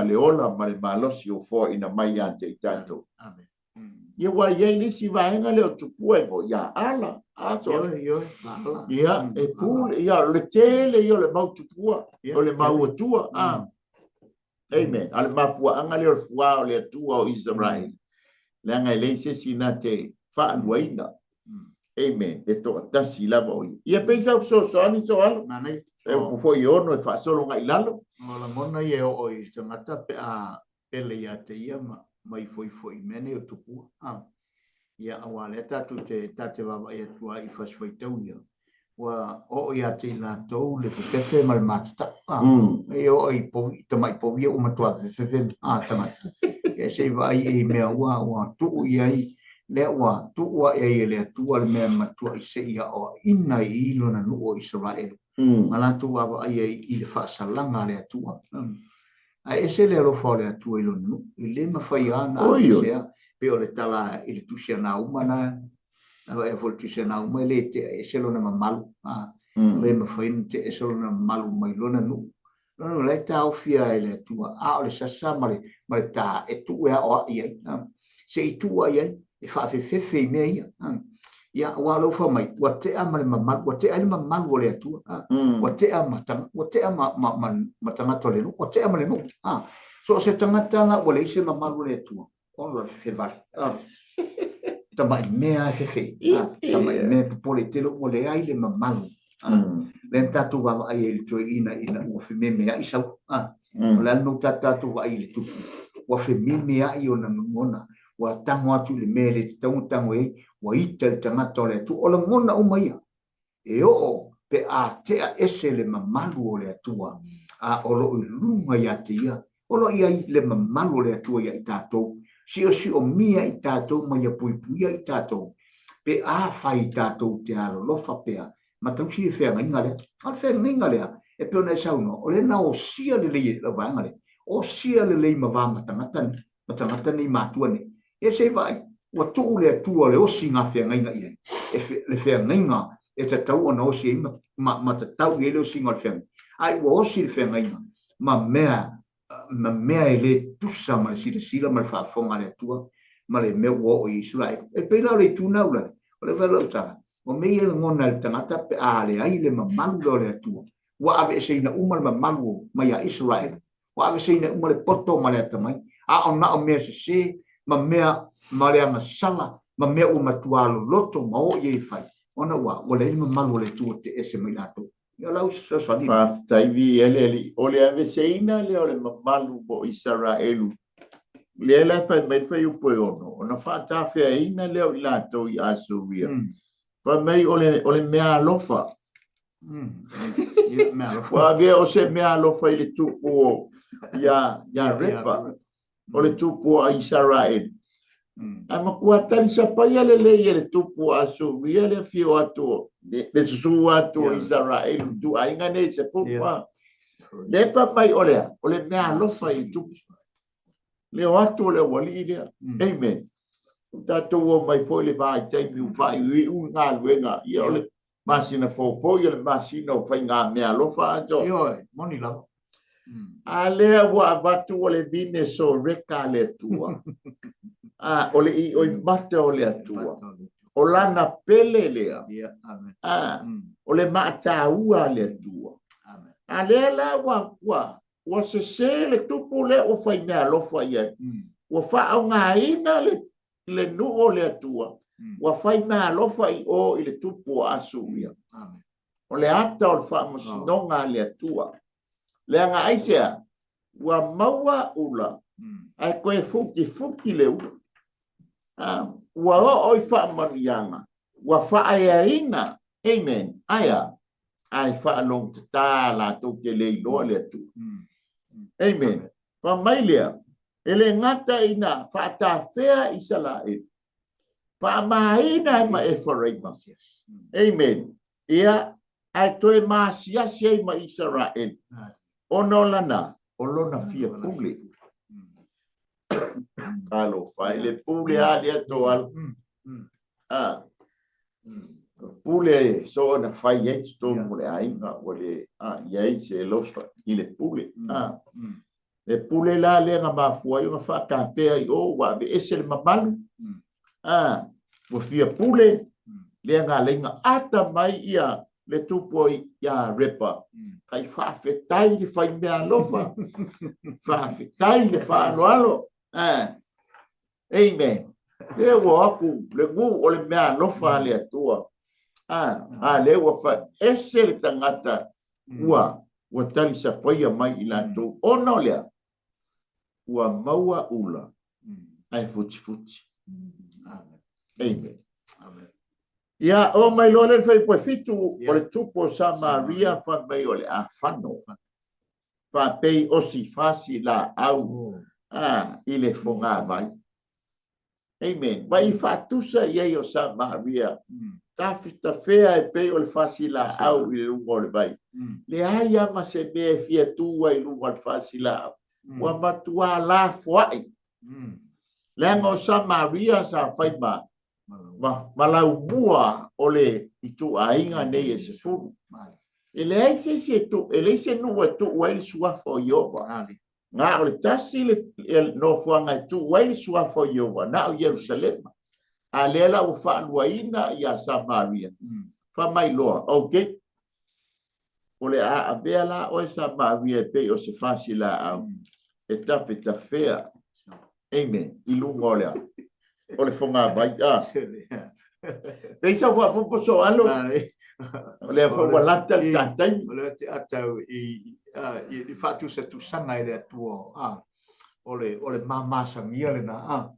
leona ma le malosi o fo ina mai ia te tanto amen ia wa ia ni si vaenga le tu puego ya ala aso ia e pul ia le tele ia le mau tu pua o le mau tua amen al mafua anga le fua o le tua o Israel le anga le se sinate fa anuina amen e to tasi la voi ia pensa so ani so al nanai e fo io no fa solo ngai lalo la mona ye o i tangata pe pele ia te ia mai foi mene o tupu ia awale tatu te tate baba ia tua I fasfai tauia wa o ia te la tau le pepe mal mata e o I po tamai po ia o matua se tamai e se vai e me wa tu ia le wa tu wa e le tua le me matua I se ia o ina I lo na no o Israel mala tu baba ia I le fasalanga le tua ai ese le ro fole atu I no le ma fai ana se pe o le tala I le tusia na umana e vol tusia na uma le te ese lo na malu le ma fai te ese lo na malu mai lo na no le ta o fia le tua o le sasa male ta e tu e o ia se I tua ia e fa fe me ia ia wa lo fa mai wa te ama le mama wa te ai mama wo le tu wa te ama tang wa te ama ma tanga tole no wa te ama le no so se tanga tanga wo le se mama wo le tu on lo fe va tama mea fe tama me pole te lo wo le ai le mama le tatu wa ai le tu ina o fe me mea isa la no tatu wa ai le tu wa fe me mea i ona ngona wa tango atu le mele tango e wa ita tanga tole tu o le ngona o mai e o pe a te a ese le mamalu o le atua o lo lunga ia te ia o lo ia le mamalu o le atua ia i tātou si o mia i tātou mai a puipuia i tātou pe a fai tātou te alo lofa pea ma tau si le whea ngainga le al whea ngainga lea e peo nei sauno o le na o sia le lei la vanga le o sia le lei ma vanga tangatani mātua ni e se vai wa tu le tua le osi nga whea ngainga ia le whea ngainga e te tau ona osi ma te tau e le osi nga whea ai wa osi le whea ngainga ma mea e le tusa ma le sila ma le whaafonga le tua ma le mea ua o Israel e peila le tūna ula o le wala utara o mei e ngona le tangata pe a le ai le mamalu le atua wa ave e seina uma le mamalu mai a Israel wa ave seina uma le poto ma le atamai a ona o mea se ma mea ma le anga sala ma mea o matualo loto ma o ye fai ona wa le mamalu le tua te ese mai lato ya lau so ni pa taivi ele o le ave seina le o le mamalu bo Israelu le la fai mai fai u po ono ona fa ta fe ina le o lato i Asuria pa mai o le mea lofa wa ge o se mea lofa i le tupo ya repa o le tupo a Israel ama kua tali sa paia le le tupo a Asuria le fio atu le susu atu Israel tu ainga nei se pupa le pa mai o le mea lofa i tupo le atu le wali le amen tatou mai foi le vai te mi vai u nga luenga ia o le masina fo ia le masina o fai nga mea lofa jo yo moni la ale wa batu o le vine so reka le tua o le i o mate o le tua o lana pele lea o le mata ua le tua ale la wa se le tupu le o fai mea lofa ia wa fa au nga ina le nu o le atua wa fai mea lofa i o i le tupu a Asuria o le ata o le fa mosinonga le atua le anga aisea wa maua ula ai koe fuki le ula wa o i fa marianga wa fa ina amen aya ai fa long ta la to ke le lo le atua amen fa mai lea ele ngata ina fa ta fea Israel fa maina ma Ephraim amen ia ai toe masia sia ma Israel ono lana olona fia pule alo fa ile pule adia to al pule so na fa yet to mole ainga ole ye se lofa ile pule le pule la le nga ba fua yo fa ka te ai o wa be esel mabalu wo fia pule le nga le nga ata mai ia le tupo ia repa kai fa fetai le fa mea lofa fa fetai le fa alo amen le wo aku le gu o le mea lofa le tua le wo fa esel tangata wa tali sa poia mai ila to ono le wa maua ula ai futi amen ia o mai lole fai po fitu o le tupo Samaria fa mai o le afano fa pei osi fasi la au ile fonga vai amen vai fa tusa ia o Samaria ta fita fea e pei o le fasi la au ile lungo le vai le aia ma se me fia tua i lungo le fasi la wa matua la fuai lengo Samaria sa fai malau mua ole itu ainga nei se fu ele se tu ele se no tu wel sua fo yo nga ole tasi le no fuanga tu wel sua fo yo na Jerusalem a lela o whaaluaina ia Samaria. Whamai loa, okay? Ole a bea la o Samaria pe o se fasila au. E tape ta fea. Amen. Ilunga olea. Ole fonga vai. Peisa wa popo so alo. Ole a fonga lata tantai. Ole te atau i fatu se tu sanga ele atua. Ole mamasangia le na.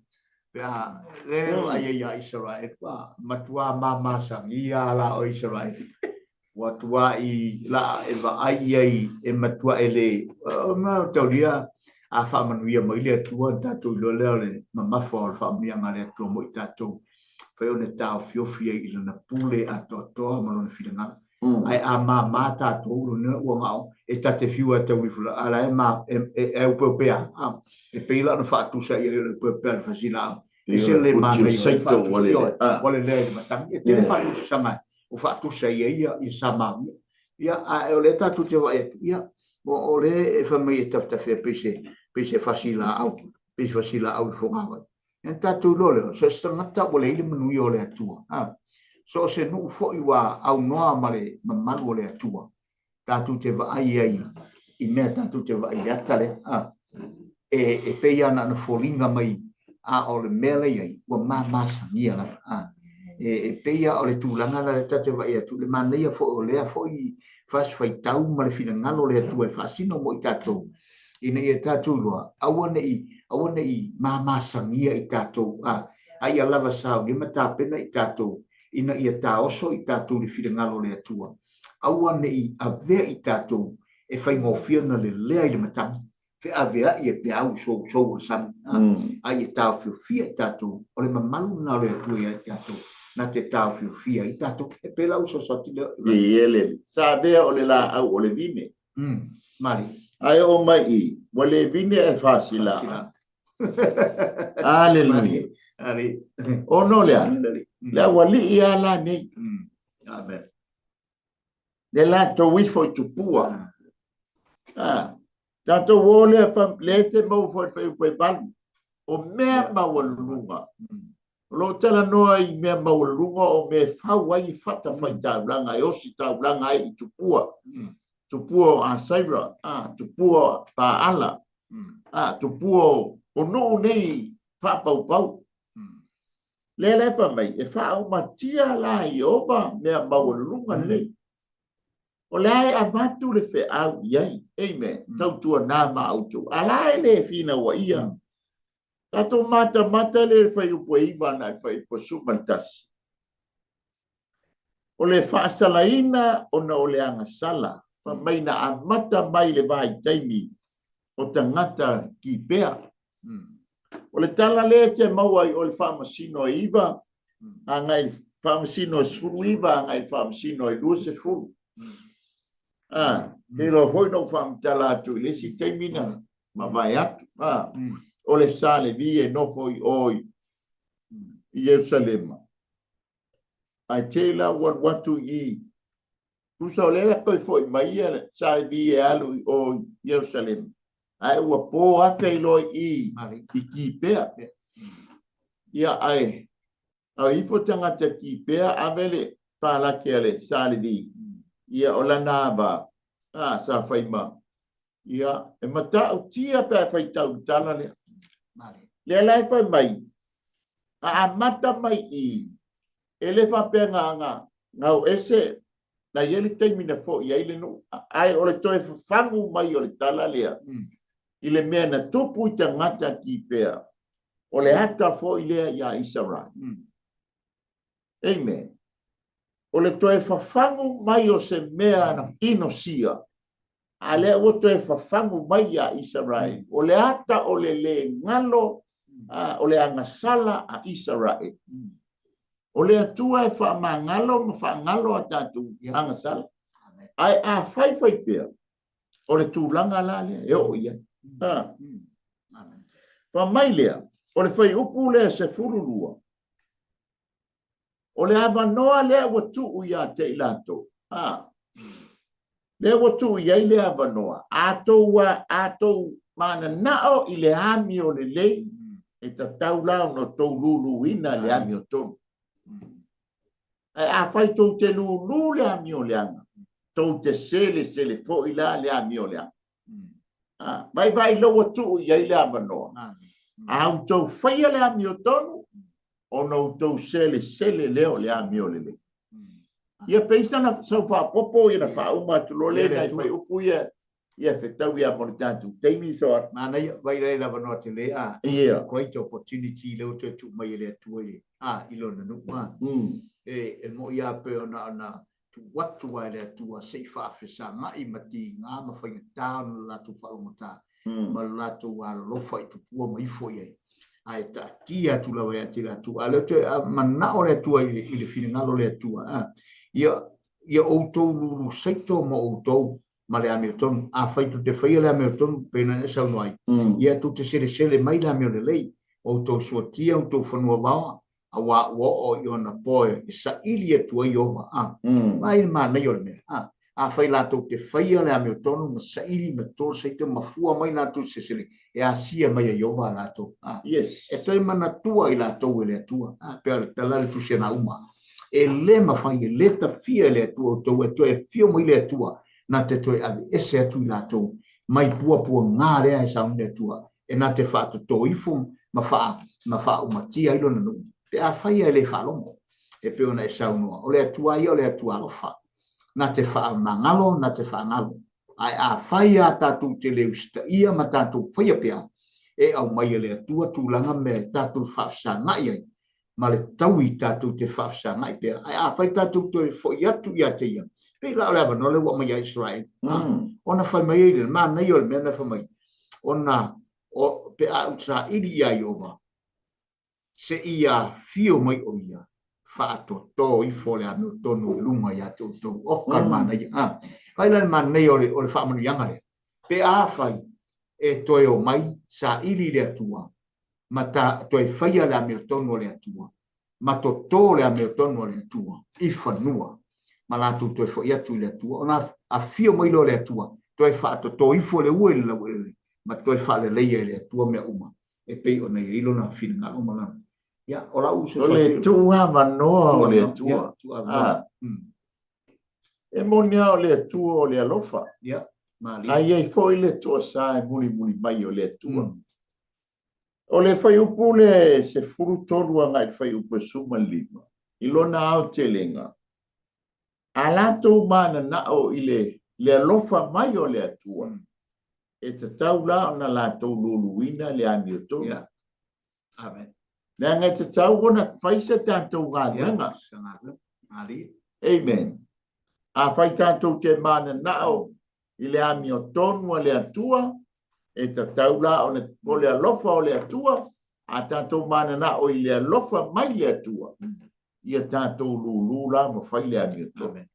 Pea leo ai Israel. Matua mamasangia la o Israel. Watua i la e vai ai e matua ele. Ma taulia. A whamanuia mo ile atua tātou lo leo le mamafo al whamia ngare atua mo i tātou whao ne tāo whiowhia i lana pule atoa malona whiranga. Ai a mā tātou luna ua ngao e tate whiua tau rifula ala e upepea. E peila na whaatusa i le upepea na whasila. E se le mānei wale le matangi. E tene whaatusa samai o whaatusa i Samaria. Ia e o le tātou te wa e ia o le e whamai e taftafe pese fasila au fongawa. En tatu lole, so stangata wale ile manui o le atua. So se nu fo iwa au noa male mamalu o le atua. Tatu te wa ai i mea tatu te wa ai atale. E peia na folinga mai o le mele ai, wa mamasangia la. E peia o le tūlanga la le tate wa ai atu, le maneia fo o lea fo i fas fai tau ma le fina ngalo le atua, e fasino mo i tatou. Ina ia tātou loa, awane i mamasangia i tātou, ai a lava sao, ni matapena i tātou, ina ia tā oso i tātou li whira ngalo le atua. Awane i avea i tātou, e whai ngofia na le lea i le matangi, whi avea i e pe au so o sami, ai e tāo whiwhia i tātou, o le mamalu na le atua i tātou, na te tāo whiwhia i tātou, e pe lau so soti leo. Ele, sa avea o le la au o le vine. Mari. Ai o mai i, wale vine e fasila. Aleluia. O no lea. Lea wali i ala nei. Amen. Le la to wifo i tupua. Tato wole le te mau foi foi ban. O mea mawalunga. Lo tala noa i mea mawalunga o me fawai fata fai taulanga e osi taulanga i tupua. Tupua a Saira, tupua pa ala, tupua o no nei fa pau pau. Le fa mai e fa o matia la i oba me mawalunga nei. O lai a batu le fe au iai, amen. Tau tua nā ma auto. Alai le fina wa ia. Tato mata le fai upo iwa na fai po sumaltasi. O le fa salaina o na o le anga sala. Mai na amata mai le vai taimi o tangata ki pea. O le tala le te mauai o le whamasino iwa, a ngai whamasino suru iwa, a ngai whamasino lua se furu. He lo hoi no whamatala atu, le si taimina, ma vai atu. O le sale vi e nofo i oi i Jerusalema. Ai te la watu i Kusa o lea koi foi mai e sare vi e alu o Jerusalem. Ai ua po a feiloi i ki pea. Ia ai. Au ifo tangata ki pea avele pālake ale sare vi. Ia o la nāba. Sa whaima. Ia e mata o tia pēr whai tau tala lea. Lea lai whai mai. A mata mai i. Ele whapea ngā ngau ese. Na yele taimina fo ia ile no ai o le toe fangu mai o le tala lea ile mea na tupu i tangata ki pea o le ata fo ilea ia Israel. Amen. O le toe fangu mai o se mea na inosia a le o toe fangu mai ia Israel o le ata o le ngalo o le angasala a Israel. O le atua e whaamangalo a tātou angasala. Ai a whai pia. O le tūlanga la lea, e o ia. Whamai lea, o le whai upu lea se fururua. O le awanoa lea watu uia te ilato. Lea watu uia i lea awanoa. Atou mana nao i le ami o le lei. e ta tau lao no tau lulu ina le ami o tonu. E a fai tau te lulu le ami o le anga. Tau te sele fo ila le ami o le anga. Vai loa tu iai le amanoa. Au tau fai le ami o tonu, o no tau sele leo le ami o le le. Ia peisa na sau wha popo ia na wha uma tu lo le nai fai upu ia whetau ia moni tātu. Teimi soa. Nā nei, vai rei lava noa te le a. Ia. Great opportunity leo te tu mai le atua e. Ilo na nukma. E mo ia pe ona tu watu ai le atua sei whaafesa ngai mati ngā mawhainga tānu la tu whaumata. Ma la tu lofa i tu pua mai foi ai. Ai ta tia tu lawa ia te atua. Leo te manao le atua i le whingalo le atua. Ia outou lulu seito mo outou. Ma le ame o tonu, a whaitu te whaia le ame o tonu, pēna e sau noai. Ia tu te sele mai le ame o le lei, o tau suatia, o tau whanua wawa, a wā o i ona poe, e sa ili e tua i owa. Mai ma nei o le mea. A whai la tau te whaia le ame o tonu, ma sa ili ma tō seite, ma fua mai la tu se sele, e a sia mai a i owa la tau. Yes. E toi mana tua i la tau e le atua, pēr le talale tu se na uma. E le ma whai e le ta fia le atua o tau, e toi e fio mai le atua, na te toi ave ese atu i lātou, mai pua ngā rea e saunde atua, e na te whātu tō ifum, ma wha umatia ilo na nungu. Te a whaia e le whalongo, e peona e saunua, o le atua ia o le atua alofa, na te wha mangalo, na te wha ngalo. Ai a whaia tātou te leu sta ia ma tātou whaia pia, e au mai e le atua tūlanga me tātou whafsa ngai ai, ma le taui tātou te whafsa ngai pia. Ai a whai tātou te whoi atu ia te ia. Pei la lewa no le wa mai Israel. Ona fai mai ele, ma nei o le mena fai mai. Ona o pe a utsa ili ia i ova. Se ia fio mai o ia. Whaato tō i fole a no tonu lunga ia tō tō. Okar ma nei. Fai la ma nei o le whaamanu yangare. Pe a fai e toi o mai sa ili le atua. Ma ta toi whaia le a meo tonu le atua. Ma to tō le a meo tonu le atua. I whanua. Ma la tu toi fo ia tu le tua ona a fio mai lo le tua toi fa to toi fo le ue le ma toi fa le le tua me uma e pe ona i lo na finga o mala ya ora uso le tua ma no le tua e monia o le tua o le alofa ya ma li ai foi le tua sa muli mai o le tua o le fai upu le se furu tolu anga i fai upu suma lima i lo na au te lenga alato mana na o ile le alofa mai o le atua e te tau la ona la tau luluina le ami o tō. Amen. Le anga te tau ona whaisa tātou ngā langa. Amen. A whai tātou te mana na o ile ami o tōnua le atua e te tau la ona o le alofa o le atua a tātou mana na o ile alofa mai le atua. Ia tātou lulula ma whai le ami o tō.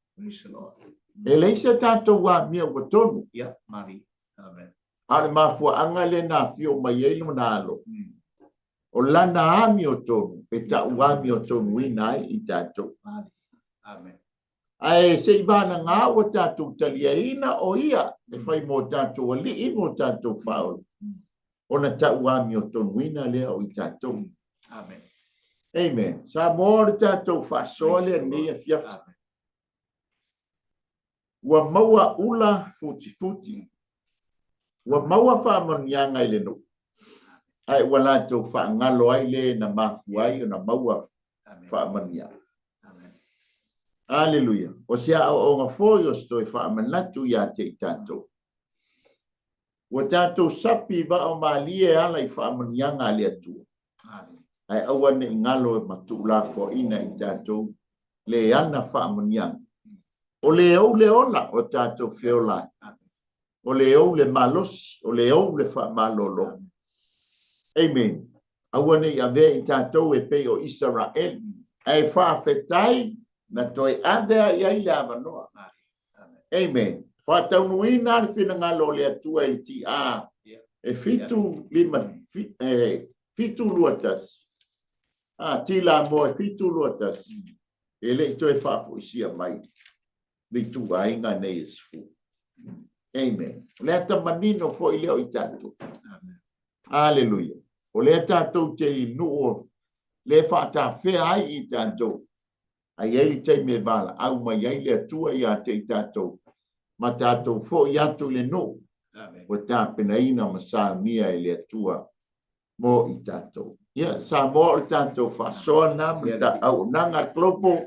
E leisa tātou wā mia wa tonu. Ia, mari. Amen. Ale mafua anga le na fio mai elu na alo. O lana ami o tonu. E ta uami o tonu inai i tātou. Amen. Ai se ibana ngā o tātou talia ina o ia. E whai mo tātou ali i mo tātou whaol. O na ta uami o tonu ina lea o i tātou. Amen. Amen. Sa mōre tātou whasole ni e fiafa. Wa maua ula futi. Wa maua whaamanianga i le no. Ai wala tau whaangalo ai le na mafu ai o na maua whaamanianga. Alleluia. O sia o ngā fōi o stoi whaamanatu ia te i tātou. Wa tātou sapi wa o maalie ala i whaamanianga le atua. Ai awane i ngalo e matu la fo ina i tātou le ana whaamanianga. O le au le ona o tātou whiola. O le au le malosi, o le au le wha malolo. Amen. Awane i ave i tātou e pe o Israel. Ai whaafetai na toi adea i ai le avanoa. Amen. Whaataunuina le whinangalo le atua i ti a. E fitu lima, fitu luatas. Tila mo e fitu luatas. E le i toi whaafu isia mai. Vitu ainga nei esfu. Amen. Leta manino fo i leo i tātou. Alleluia. O le tātou te nuo, le whata whea ai I tātou. Ai eli te me bala, au mai ai le atua I a te tātou. Ma tātou fo I atu le no. O tā pena ina ma sā mia I le atua mo I tātou. Ia, sā mo o tātou whasoa nā, ma tā au nanga klopo,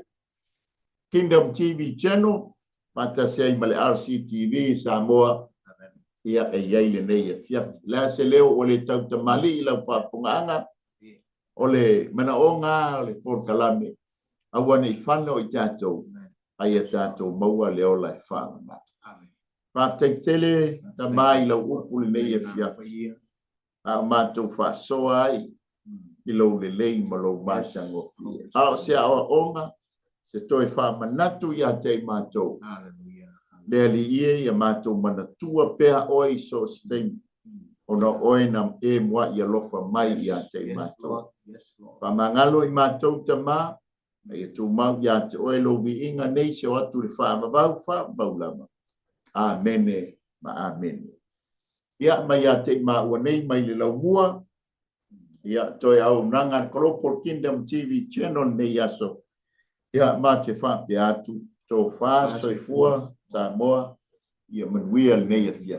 Kingdom TV channel, mata sei male RCTV Samoa ia e yai nei e fia la se leo o le tau tamali I la whapunganga o le manaonga o le porkalame awana I whana o I tātou ai a tātou maua leo la e whana whaftai tele tamai la upuli nei e fia a mātou whasoa ai I lau le lei ma lau mātango fia a o se awa onga se toi wha manatu I a te mātou. Le ali ie I a mātou manatua pēa oi so stein. Ona oi nam e mua I a lofa mai I a te mātou. Pa mangalo I mātou ta mā, e tu mau I a te oi lo vi inga nei se o atu le wha mabau lama. Amene, ma amene. Ia mai a te mā ua nei mai le lau mua. Ia toi au nanga Global Kingdom TV channel nei aso. Ia ma te whape atu, tō wha soifua, Samoa, ia manuia nei a fia.